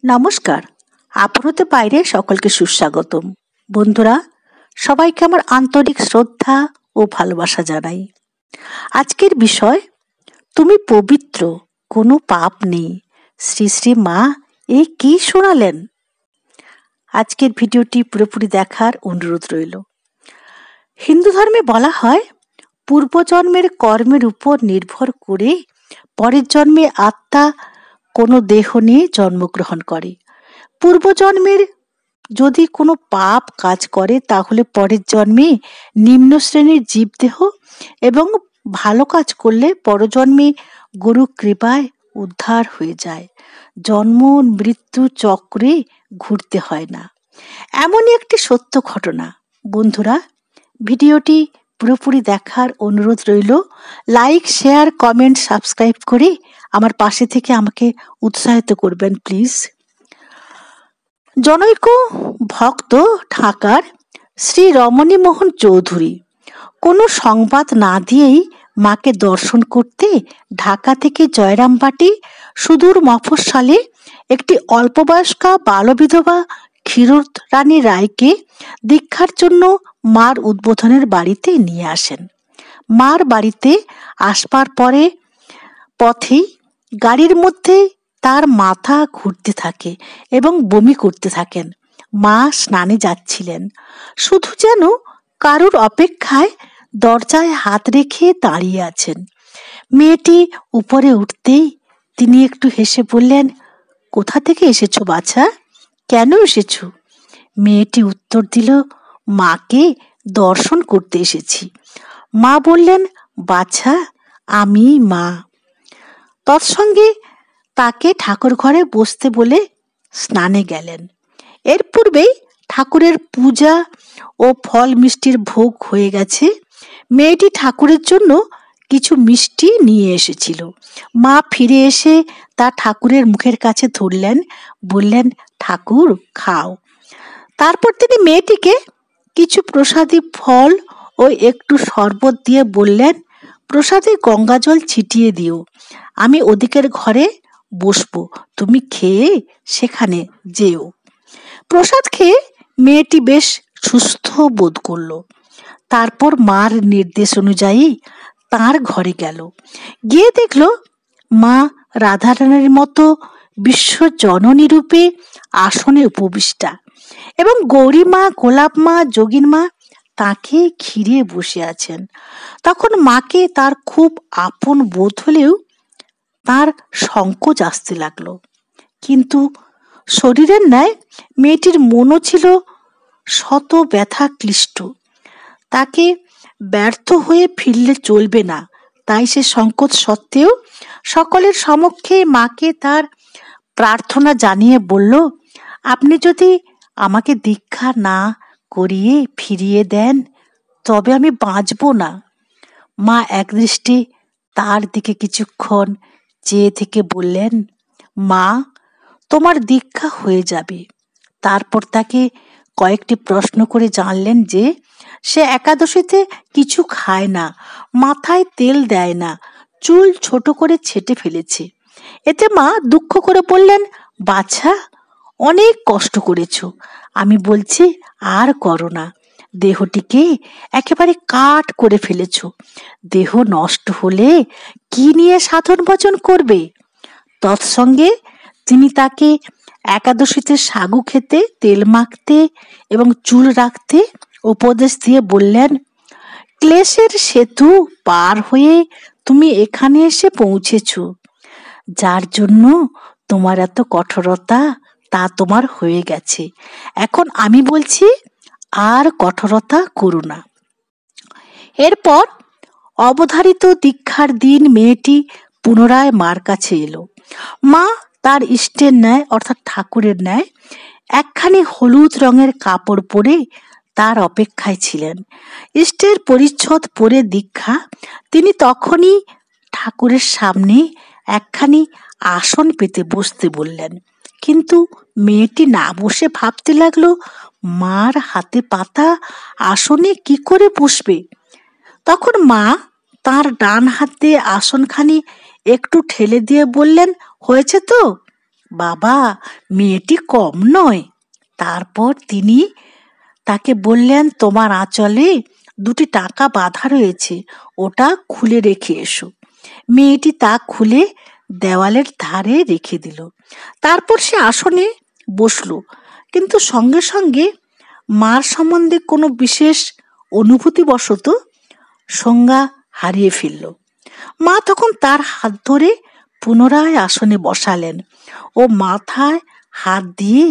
নমস্কার, আপনতে বাইরে সকলকে সুস্বাগতম। বন্ধুরা, সবাইকে আমার আন্তরিক শ্রদ্ধা ও ভালোবাসা জানাই। আজকের বিষয়, তুমি পবিত্র, কোনো পাপ নেই। শ্রী শ্রী মা এ কি শোনালেন? আজকের ভিডিওটি পুরোপুরি দেখার অনুরোধ রইল। হিন্দু ধর্মে বলা হয়, পূর্বজন্মের কর্মের উপর নির্ভর করে পরের জন্মে আত্মা কোনো দেহ নিয়ে জন্মগ্রহণ করে। পূর্বজন্মের যদি কোনো পাপ কাজ করে তাহলে পরের জন্মে নিম্ন শ্রেণীর জীবদেহ, এবং ভালো কাজ করলে পরজন্মে গুরু কৃপায় উদ্ধার হয়ে যায়। জন্ম মৃত্যু চক্রে ঘুরতে হয় না। এমনই একটি সত্য ঘটনা। বন্ধুরা, ভিডিওটি পুরোপুরি দেখার অনুরোধ রইল। লাইক, শেয়ার, কমেন্ট, সাবস্ক্রাইব করে আমার পাশে থেকে আমাকে উৎসাহিত করবেন প্লিজ। জনৈক ভক্ত ঢাকার শ্রী রমণী মোহন চৌধুরী কোনো সংবাদ না দিয়েই মাকে দর্শন করতে ঢাকা থেকে জয়রামবাটি সুদূর মফস্বলে একটি অল্পবয়স্কা বালবিধবা ক্ষীরোদ রানী রায়কে দীক্ষার জন্য মার উদ্বোধনের বাড়িতে নিয়ে আসেন। মার বাড়িতে আসবার পথেই গাড়ির মধ্যে তার মাথা ঘুরতে থাকে এবং বমি করতে থাকেন। মা স্নানে যাচ্ছিলেন, শুধু যেন কারুর অপেক্ষায় দরজায় হাত রেখে দাঁড়িয়ে আছেন। মেয়েটি উপরে উঠতেই তিনি একটু হেসে বললেন, কোথা থেকে এসেছো বাছা? কেন এসেছো? মেয়েটি উত্তর দিল, মাকে দর্শন করতে এসেছি। মা বললেন, বাছা, আমি মা। তৎসঙ্গে তাকে ঠাকুর ঘরে বসতে বলে স্নানে গেলেন। এর পূর্বেই ঠাকুরের পূজা ও ফল মিষ্টির ভোগ হয়ে গেছে। মেয়েটি ঠাকুরের জন্য কিছু মিষ্টি নিয়ে এসেছিল। মা ফিরে এসে তা ঠাকুরের মুখের কাছে ধরলেন, বললেন, ঠাকুর খাও। তারপর তিনি মেয়েটিকে কিছু প্রসাদী ফল ও একটু শরবত দিয়ে বললেন, প্রসাদে গঙ্গা জল ছিটিয়ে দিও, আমি ওদিকের ঘরে বসবো, তুমি খেয়ে সেখানে যেও। প্রসাদ খেয়ে মেয়েটি বেশ সুস্থ বোধ করল। তারপর মার নির্দেশ অনুযায়ী তার ঘরে গেল। গিয়ে দেখল মা রাধারানীর মতো বিশ্ব জননী রূপে আসনে উপবিষ্টা, এবং গৌরী মা, গোলাপ মা, যোগিন মা তাকে ঘিরে বসে আছেন। তখন মাকে তার খুব আপন বোধ হলেও তার সংকোচ আসতে লাগলো। কিন্তু শরীরের ন্যায় মেয়েটির মনও ছিল শত ব্যথা ক্লিষ্ট। তাকে ব্যর্থ হয়ে ফিরলে চলবে না, তাই সে সংকোচ সত্ত্বেও সকলের সমক্ষে মাকে তার প্রার্থনা জানিয়ে বলল, আপনি যদি আমাকে দীক্ষা না করিয়ে ফিরিয়ে দেন তবে আমি বাঁচব না। মা একদৃষ্টে তার দিকে কিছুক্ষণ চেয়ে থেকে বললেন, মা, তোমার দীক্ষা হয়ে যাবে। তারপর তাকে কয়েকটি প্রশ্ন করে জানলেন যে সে একাদশীতে কিছু খায় না, মাথায় তেল দেয় না, চুল ছোট করে ছেটে ফেলেছে। এতে মা দুঃখ করে বললেন, বাছা, অনেক কষ্ট করেছ, আমি বলছি আর করো না। দেহটিকে একেবারে কাঠ করে ফেলেছ। দেহ নষ্ট হলে কি নিয়ে সাধন ভজন করবে? তৎসঙ্গে তিনি তাকে একাদশীতে সাগু খেতে, তেল মাখতে এবং চুল রাখতে উপদেশ দিয়ে বললেন, ক্লেশের সেতু পার হয়ে তুমি এখানে এসে পৌঁছেছ। যার জন্য তোমার এত কঠোরতা তা তোমার হয়ে গেছে। এখন আমি বলছি আর কঠোরতা করো না। এরপর অবধারিত দীক্ষার দিন মেয়েটি পুনরায় মার কাছে এলো। মা তার ইষ্টের ন্যায়, অর্থাৎ ঠাকুরের ন্যায়, একখানি হলুদ রঙের কাপড় পরে তার অপেক্ষায় ছিলেন। ইষ্টের পরিচ্ছদ পরে দীক্ষা তিনি তখনই ঠাকুরের সামনে একখানি আসন পেতে বসতে বললেন। কিন্তু মেয়েটি না বসে ভাবতে লাগলো, মার হাতে পাতা আসনে কি করে বসবে। তখন মা তার ডান হাতে আসনখানি একটু ঠেলে দিয়ে বললেন, হয়েছে তো, বাবা, মেয়েটি কম নয়। তারপর তিনি তাকে বললেন, তোমার আঁচলে 2টি টাকা বাঁধা রয়েছে, ওটা খুলে রেখে এসো। মেয়েটি তা খুলে দেওয়ালের ধারে রেখে দিল। তারপর সে আসনে বসলো, কিন্তু সঙ্গে সঙ্গে মার সম্বন্ধে কোনো বিশেষ অনুভূতিবশত সংজ্ঞা হারিয়ে ফেলল। মা তখন তার হাত ধরে পুনরায় আসনে বসালেন ও মাথায় হাত দিয়ে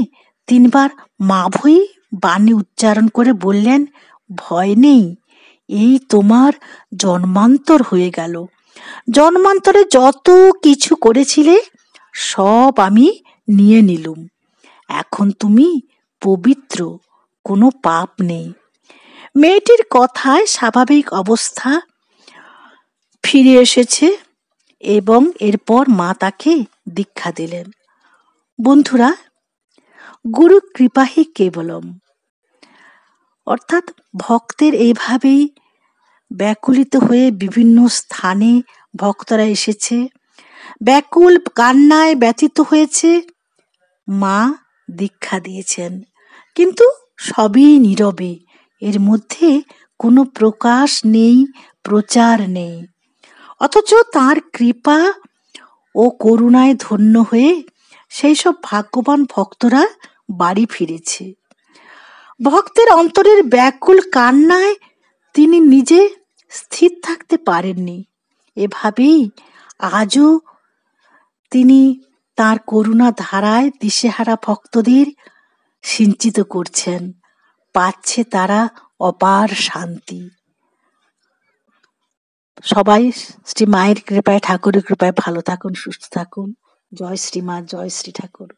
3বার মা ভই বাণী উচ্চারণ করে বললেন, ভয় নেই, এই তোমার জন্মান্তর হয়ে গেল। জন্মান্তরে যত কিছু করেছিলে সব আমি নিয়ে নিলুম। এখন তুমি পবিত্র, কোনো পাপ নেই। মেয়েটির কথায় স্বাভাবিক অবস্থা ফিরে এসেছে এবং এরপর মা তাকে দীক্ষা দিলেন। বন্ধুরা, গুরু কৃপাহি কেবলম, অর্থাৎ ভক্তের এইভাবেই ব্যাকুলিত হয়ে বিভিন্ন স্থানে ভক্তরা এসেছে, ব্যাকুল কান্নায় ব্যথিত হয়েছে, মা দীক্ষা দিয়েছেন, কিন্তু সবই নীরবে। এর মধ্যে কোনো প্রকাশ নেই, প্রচার নেই। অথচ তার কৃপা ও করুণায় ধন্য হয়ে সেই সব ভাগ্যবান ভক্তরা বাড়ি ফিরেছে। ভক্তের অন্তরের ব্যাকুল কান্নায় তিনি নিজে স্থির থাকতে পারেননি। এভাবেই আজও তিনি তার করুণা ধারায় দিশেহারা ভক্তদের সিঞ্চিত করছেন, পাচ্ছে তারা অপার শান্তি। সবাই শ্রী মায়ের কৃপায়, ঠাকুরের কৃপায় ভালো থাকুন, সুস্থ থাকুন। জয় শ্রী মা, জয় শ্রী ঠাকুর।